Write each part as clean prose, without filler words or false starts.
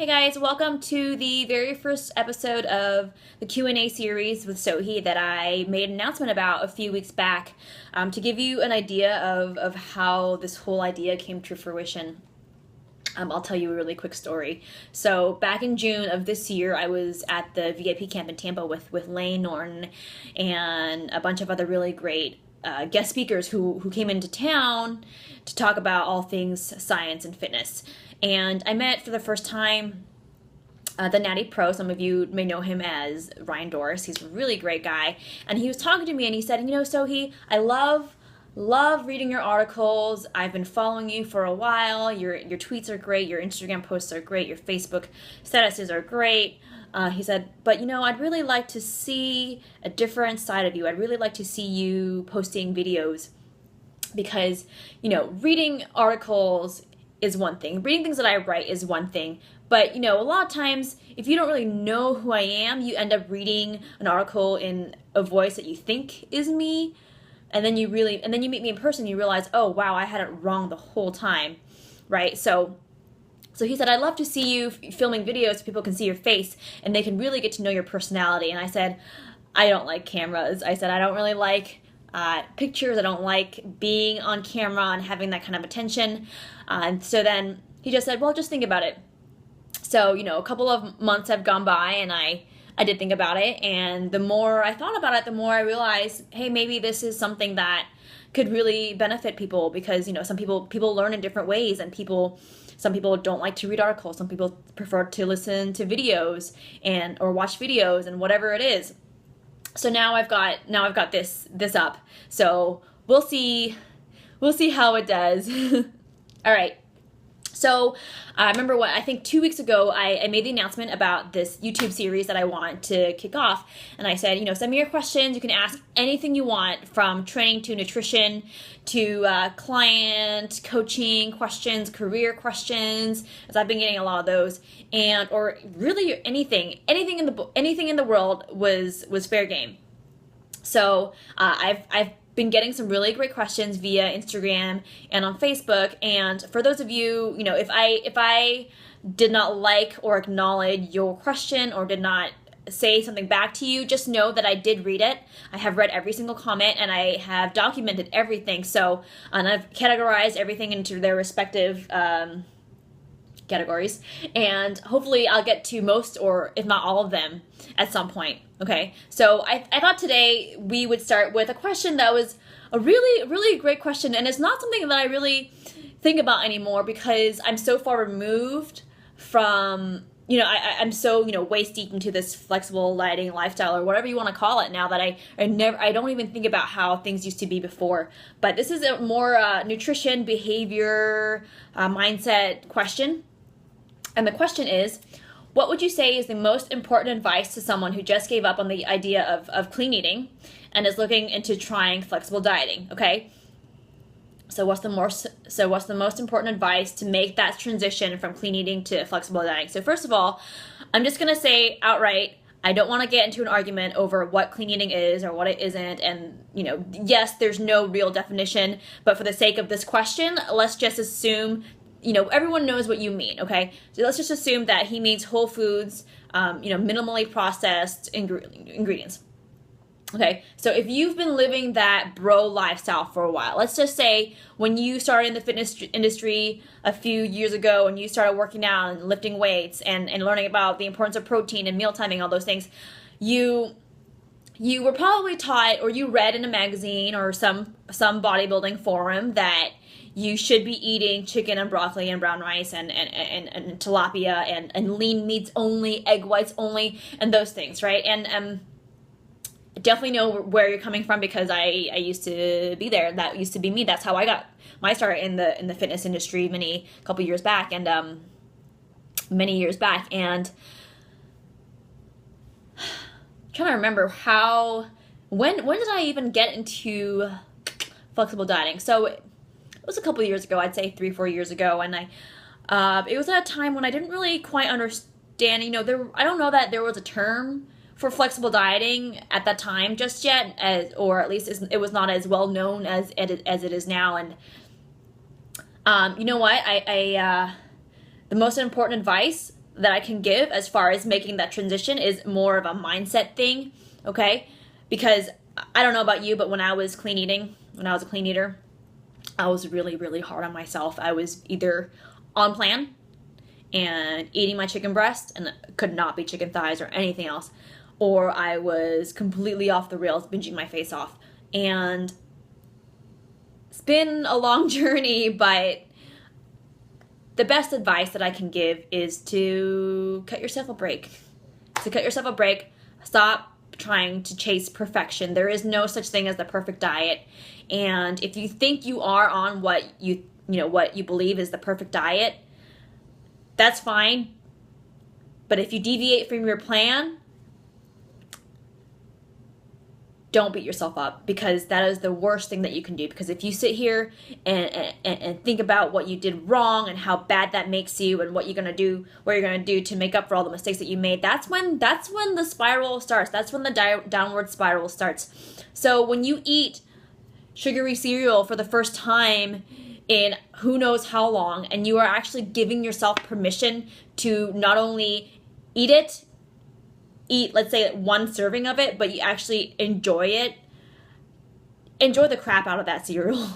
Hey guys, welcome to the very first episode of the Q&A series with Sohi that I made an announcement about a few weeks back to give you an idea of how this whole idea came to fruition. I'll tell you a really quick story. So back in June of this year, I was at the VIP camp in Tampa with Lane Norton and a bunch of other really great guest speakers who came into town to talk about all things science and fitness. And I met for the first time the Natty Pro. Some of you may know him as Ryan Doris. He's a really great guy. And he was talking to me and he said, Sohi, I love reading your articles. I've been following you for a while. Your tweets are great. Your Instagram posts are great. Your Facebook statuses are great. He said, but I'd really like to see a different side of you. I'd really like to see you posting videos because, reading articles is one thing. Reading things that I write is one thing. But, a lot of times, if you don't really know who I am, you end up reading an article in a voice that you think is me. And then you meet me in person, you realize, oh, wow, I had it wrong the whole time, right? So he said, I'd love to see you filming videos so people can see your face and they can really get to know your personality. And I said, I don't like cameras. I said, I don't really like pictures. I don't like being on camera and having that kind of attention. And so then he just said, well, just think about it. So, a couple of months have gone by and I did think about it. And the more I thought about it, the more I realized, hey, maybe this is something that could really benefit people because, some people learn in different ways and some people don't like to read articles. Some people prefer to listen to videos or watch videos and whatever it is. So now I've got this up. So we'll see how it does. All right. So I remember I think 2 weeks ago, I made the announcement about this YouTube series that I want to kick off. And I said, send me your questions. You can ask anything you want from training to nutrition to client coaching questions, career questions, as I've been getting a lot of those, or really anything in the world was fair game. So I've been getting some really great questions via Instagram and on Facebook. And for those of you, if I did not like or acknowledge your question or did not say something back to you, just know that I did read it. I have read every single comment and I have documented everything. So, and I've categorized everything into their respective categories, and hopefully I'll get to most or if not all of them at some point. Okay, so I thought today we would start with a question that was a really, really great question, and it's not something that I really think about anymore because I'm so far removed from, I'm so, waist deep into this flexible dieting lifestyle or whatever you want to call it now that I don't even think about how things used to be before. But this is a more nutrition, behavior, mindset question. And the question is, what would you say is the most important advice to someone who just gave up on the idea of clean eating and is looking into trying flexible dieting? Okay. So what's the most important advice to make that transition from clean eating to flexible dieting? So first of all, I'm just going to say outright, I don't want to get into an argument over what clean eating is or what it isn't. And, yes, there's no real definition, but for the sake of this question, let's just assume everyone knows what you mean, okay? So let's just assume that he means whole foods, minimally processed ingredients. Okay, so if you've been living that bro lifestyle for a while, let's just say when you started in the fitness industry a few years ago and you started working out and lifting weights and learning about the importance of protein and meal timing, all those things, you were probably taught or you read in a magazine or some bodybuilding forum that you should be eating chicken and broccoli and brown rice and tilapia and lean meats only, egg whites only, and those things, right? And definitely know where you're coming from because I used to be there. That used to be me. That's how I got my start in the fitness industry couple years back and many years back. And I'm trying to remember when did I even get into flexible dieting? So it was a couple years ago, I'd say 3-4 years ago, and it was at a time when I didn't really quite understand. I don't know that there was a term for flexible dieting at that time just yet, or at least it was not as well known as it is now. And you know what? The most important advice that I can give as far as making that transition is more of a mindset thing, okay? Because I don't know about you, but when I was a clean eater, I was really, really hard on myself. I was either on plan and eating my chicken breast and could not be chicken thighs or anything else, or I was completely off the rails, binging my face off. And it's been a long journey, but the best advice that I can give is to cut yourself a break. Stop trying to chase perfection. There is no such thing as the perfect diet. And if you think you are on what you believe is the perfect diet, that's fine. But if you deviate from your plan, don't beat yourself up, because that is the worst thing that you can do. Because if you sit here and think about what you did wrong and how bad that makes you and what you're gonna do to make up for all the mistakes that you made, that's when the spiral starts. That's when the downward spiral starts. So when you eat sugary cereal for the first time in who knows how long, and you are actually giving yourself permission to not only eat, let's say, one serving of it, but you actually enjoy it, enjoy the crap out of that cereal.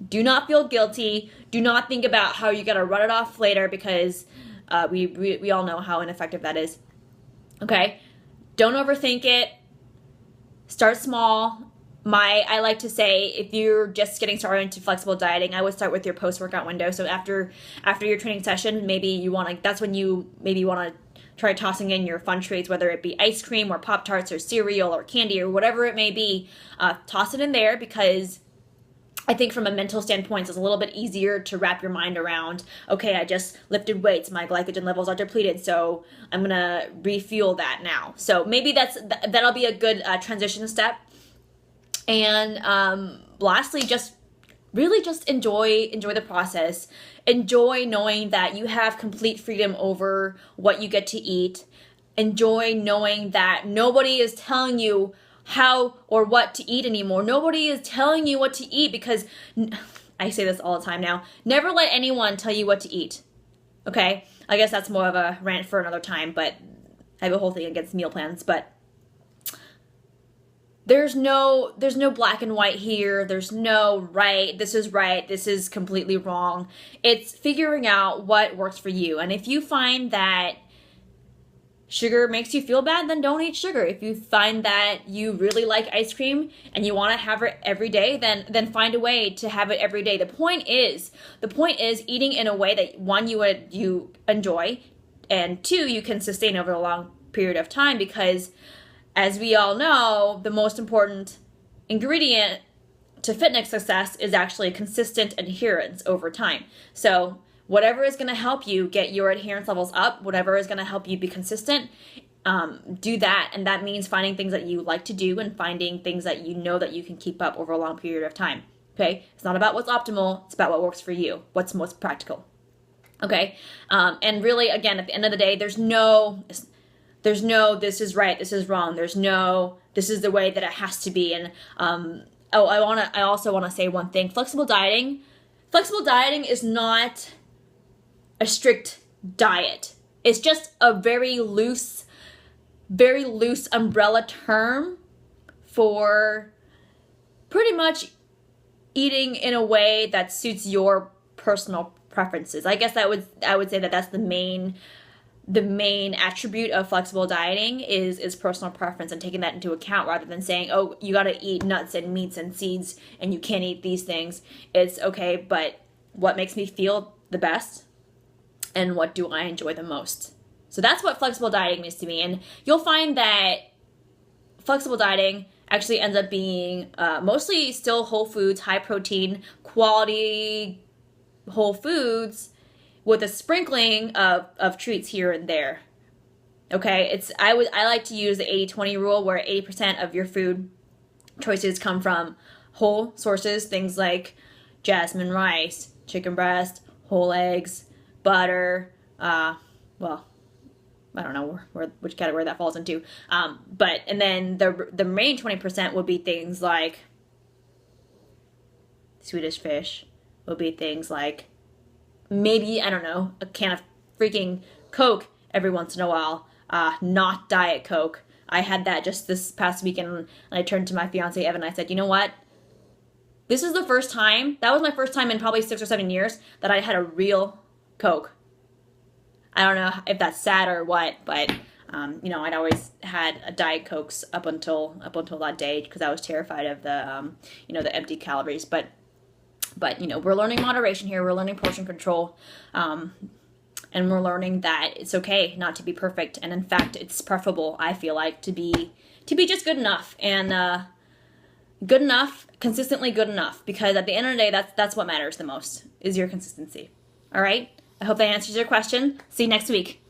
Do not feel guilty. Do not think about how you gotta run it off later, because we all know how ineffective that is. Okay? Don't overthink it. Start small. I like to say, if you're just getting started into flexible dieting, I would start with your post-workout window. So after your training session, that's when you maybe want to try tossing in your fun treats, whether it be ice cream or Pop-Tarts or cereal or candy or whatever it may be. Toss it in there, because I think from a mental standpoint, it's a little bit easier to wrap your mind around, okay, I just lifted weights, my glycogen levels are depleted, so I'm going to refuel that now. So maybe that'll be a good transition step. And lastly, just enjoy the process. Enjoy knowing that you have complete freedom over what you get to eat. Enjoy knowing that nobody is telling you how or what to eat anymore. Nobody is telling you what to eat, because I say this all the time now. Never let anyone tell you what to eat. Okay? I guess that's more of a rant for another time, but I have a whole thing against meal plans, but there's no black and white here. There's no right, this is completely wrong. It's figuring out what works for you. And if you find that sugar makes you feel bad, then don't eat sugar. If you find that you really like ice cream and you want to have it every day, then find a way to have it every day. The point is eating in a way that, one, you enjoy, and two, you can sustain over a long period of time, because as we all know, the most important ingredient to fitness success is actually consistent adherence over time. So whatever is going to help you get your adherence levels up, whatever is going to help you be consistent, do that. And that means finding things that you like to do and finding things that you know that you can keep up over a long period of time. Okay? It's not about what's optimal. It's about what works for you, what's most practical. Okay? And really, again, at the end of the day, there's no this is right, this is wrong. There's no this is the way that it has to be. And I also want to say one thing. Flexible dieting is not a strict diet. It's just a very loose umbrella term for pretty much eating in a way that suits your personal preferences. I guess I would say that that's the main attribute of flexible dieting is personal preference, and taking that into account, rather than saying, oh, you got to eat nuts and meats and seeds and you can't eat these things. It's okay, but what makes me feel the best and what do I enjoy the most? So that's what flexible dieting means to me. And you'll find that flexible dieting actually ends up being mostly still whole foods, high protein, quality whole foods, with a sprinkling of treats here and there. Okay, I like to use the 80-20 rule, where 80% of your food choices come from whole sources, things like jasmine rice, chicken breast, whole eggs, butter, well, I don't know which category that falls into. And then the remaining 20% would be things like Swedish fish, would be things like maybe, I don't know, a can of freaking Coke every once in a while, not Diet Coke. I had that just this past weekend, and I turned to my fiance Evan and I said, you know what? This is the first time, that was my first time in probably 6 or 7 years that I had a real Coke. I don't know if that's sad or what, but I'd always had a Diet Cokes up until that day because I was terrified of the the empty calories. But we're learning moderation here. We're learning portion control, and we're learning that it's okay not to be perfect. And in fact, it's preferable, I feel like, to be just good enough, and good enough, consistently good enough. Because at the end of the day, that's what matters the most, is your consistency. All right. I hope that answers your question. See you next week.